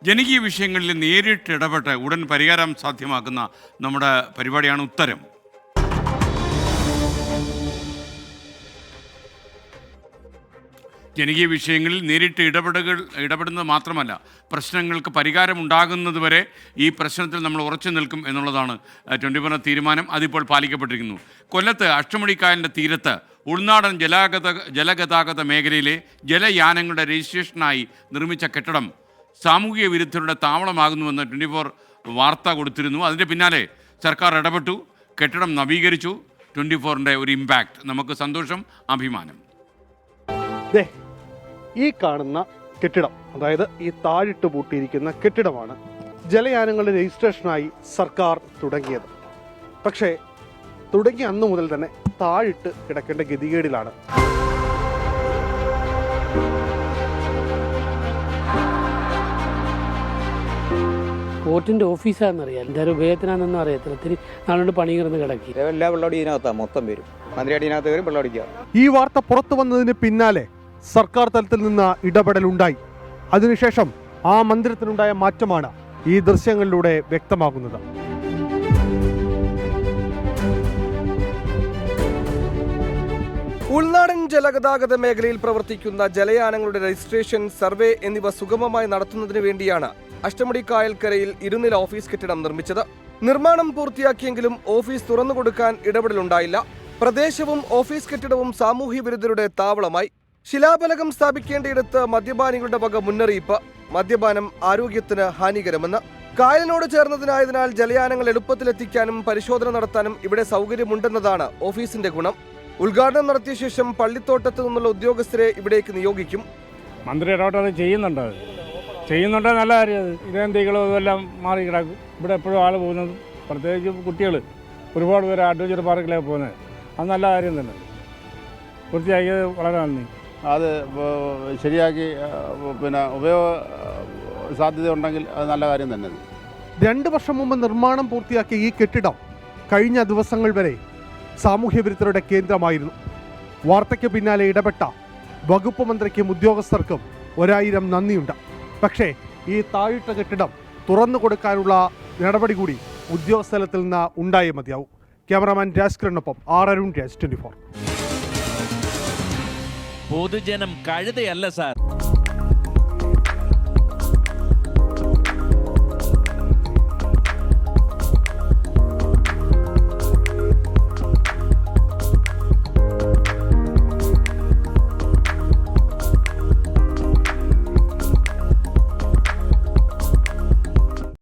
ജനകീയ വിഷയങ്ങളിൽ നേരിട്ട് ഇടപെട്ട് ഉടൻ പരിഹാരം സാധ്യമാക്കുന്ന നമ്മുടെ പരിപാടിയാണ് ഉത്തരം. ജനകീയ വിഷയങ്ങളിൽ നേരിട്ട് ഇടപെടുന്നത് മാത്രമല്ല, പ്രശ്നങ്ങൾക്ക് പരിഹാരമുണ്ടാകുന്നതുവരെ ഈ പ്രശ്നത്തിൽ നമ്മൾ ഉറച്ചു നിൽക്കും എന്നുള്ളതാണ് 24 തീരുമാനം. അതിപ്പോൾ പാലിക്കപ്പെട്ടിരിക്കുന്നു. കൊല്ലത്ത് അഷ്ടമുടിക്കായലിൻ്റെ തീരത്ത് ഉൾനാടൻ ജലഗതാഗത മേഖലയിലെ ജലയാനങ്ങളുടെ രജിസ്ട്രേഷനായി നിർമ്മിച്ച കെട്ടിടം സാമൂഹിക വിരുദ്ധരുടെ താവളമാകുന്നുവെന്ന് 24 വാർത്ത കൊടുത്തിരുന്നു. അതിൻ്റെ പിന്നാലെ സർക്കാർ ഇടപെട്ടു, കെട്ടിടം നവീകരിച്ചു. 24ൻ്റെ ഒരു ഇമ്പാക്റ്റ്. നമുക്ക് സന്തോഷം, അഭിമാനം. ഈ കാണുന്ന കെട്ടിടം, അതായത് ഈ താഴിട്ട് പൂട്ടിയിരിക്കുന്ന കെട്ടിടമാണ് ജലയാനങ്ങളുടെ രജിസ്ട്രേഷനായി സർക്കാർ തുടങ്ങിയത്. പക്ഷേ തുടങ്ങിയ അന്നു മുതൽ തന്നെ താഴിട്ട് കിടക്കേണ്ട ഗതികേടിലാണ്. പോർട്ടിൻ്റെ ഓഫീസാണെന്നറിയാം, എന്തായാലും ഉപയോഗത്തിനാണെന്നൊന്നും അറിയത്തില്ല. ഒത്തിരി നാളുകൊണ്ട് പണി കിടന്ന് കിടക്കി. എല്ലാ വെള്ളമടി ഇതിനകത്താണ് മൊത്തം വരും. മന്ത്രിയാടി ഇതിനകത്ത് വരും, വെള്ളമടിക്കുക. ഈ വാർത്ത പുറത്തു വന്നതിന് പിന്നാലെ സർക്കാർ തലത്തിൽ നിന്ന് ഇടപെടലുണ്ടായി. അതിനുശേഷം ആ മന്ദിരത്തിനുണ്ടായ മാറ്റമാണ് ഈ ദൃശ്യങ്ങളിലൂടെ വ്യക്തമാകുന്നത്. ഉൾനാടൻ ജലഗതാഗത മേഖലയിൽ പ്രവർത്തിക്കുന്ന ജലയാനങ്ങളുടെ രജിസ്ട്രേഷൻ, സർവേ എന്നിവ സുഗമമായി നടത്തുന്നതിന് വേണ്ടിയാണ് അഷ്ടമുടിക്കായൽക്കരയിൽ ഇരുനില ഓഫീസ് കെട്ടിടം നിർമ്മിച്ചത്. നിർമ്മാണം പൂർത്തിയാക്കിയെങ്കിലും ഓഫീസ് തുറന്നുകൊടുക്കാൻ ഇടപെടലുണ്ടായില്ല. പ്രദേശവും ഓഫീസ് കെട്ടിടവും സാമൂഹ്യ വിരുദ്ധരുടെ താവളമായി. ശിലാഫലകം സ്ഥാപിക്കേണ്ടിയിടത്ത് മദ്യപാനികളുടെ വക മുന്നറിയിപ്പ്. മദ്യപാനം ആരോഗ്യത്തിന് ഹാനികരമെന്ന്. കായലിനോട് ചേർന്നതിനായതിനാൽ ജലയാനങ്ങൾ എളുപ്പത്തിലെത്തിക്കാനും പരിശോധന നടത്താനും ഇവിടെ സൗകര്യമുണ്ടെന്നതാണ് ഓഫീസിന്റെ ഗുണം. ഉദ്ഘാടനം നടത്തിയ ശേഷം പള്ളിത്തോട്ടത്ത് നിന്നുള്ള ഉദ്യോഗസ്ഥരെ ഇവിടേക്ക് നിയോഗിക്കും. മന്ത്രി ഇടപെട്ടത് ചെയ്യുന്നുണ്ട് നല്ല കാര്യം. ഇതെന്തെങ്കിലും ഇതെല്ലാം മാറി കിടക്കും. ഇവിടെ എപ്പോഴും ആൾ പോകുന്നത്, പ്രത്യേകിച്ച് കുട്ടികൾ ഒരുപാട് പേര് അഡ്വഞ്ചർ പാർക്കിലേക്ക് പോകുന്നത്. അത് നല്ല കാര്യം തന്നെ. വൃത്തിയാക്കിയത് വളരെ നന്ദി. അത് ശരിയാക്കി ഉപയോഗ സാധ്യത ഉണ്ടെങ്കിൽ അത് നല്ല കാര്യം തന്നെ. 2 വർഷം മുമ്പ് നിർമ്മാണം പൂർത്തിയാക്കിയ ഈ കെട്ടിടം കഴിഞ്ഞ ദിവസങ്ങൾ വരെ സാമൂഹ്യ വിരുദ്ധരുടെ കേന്ദ്രമായിരുന്നു. വാർത്തയ്ക്ക് പിന്നാലെ ഇടപെട്ട വകുപ്പ് മന്ത്രിക്കും ഉദ്യോഗസ്ഥർക്കും 1000 നന്ദിയുണ്ട്. പക്ഷേ ഈ താഴിട്ട കെട്ടിടം തുറന്നു കൊടുക്കാനുള്ള നടപടി കൂടി ഉദ്യോഗസ്ഥലത്തിൽ നിന്ന് ഉണ്ടായേ മതിയാവും. ക്യാമറാമാൻ രാജ്കിരണിനൊപ്പം അരുൺ രാജ്, 24. പൊതുജനം കഴുതയല്ല സാർ.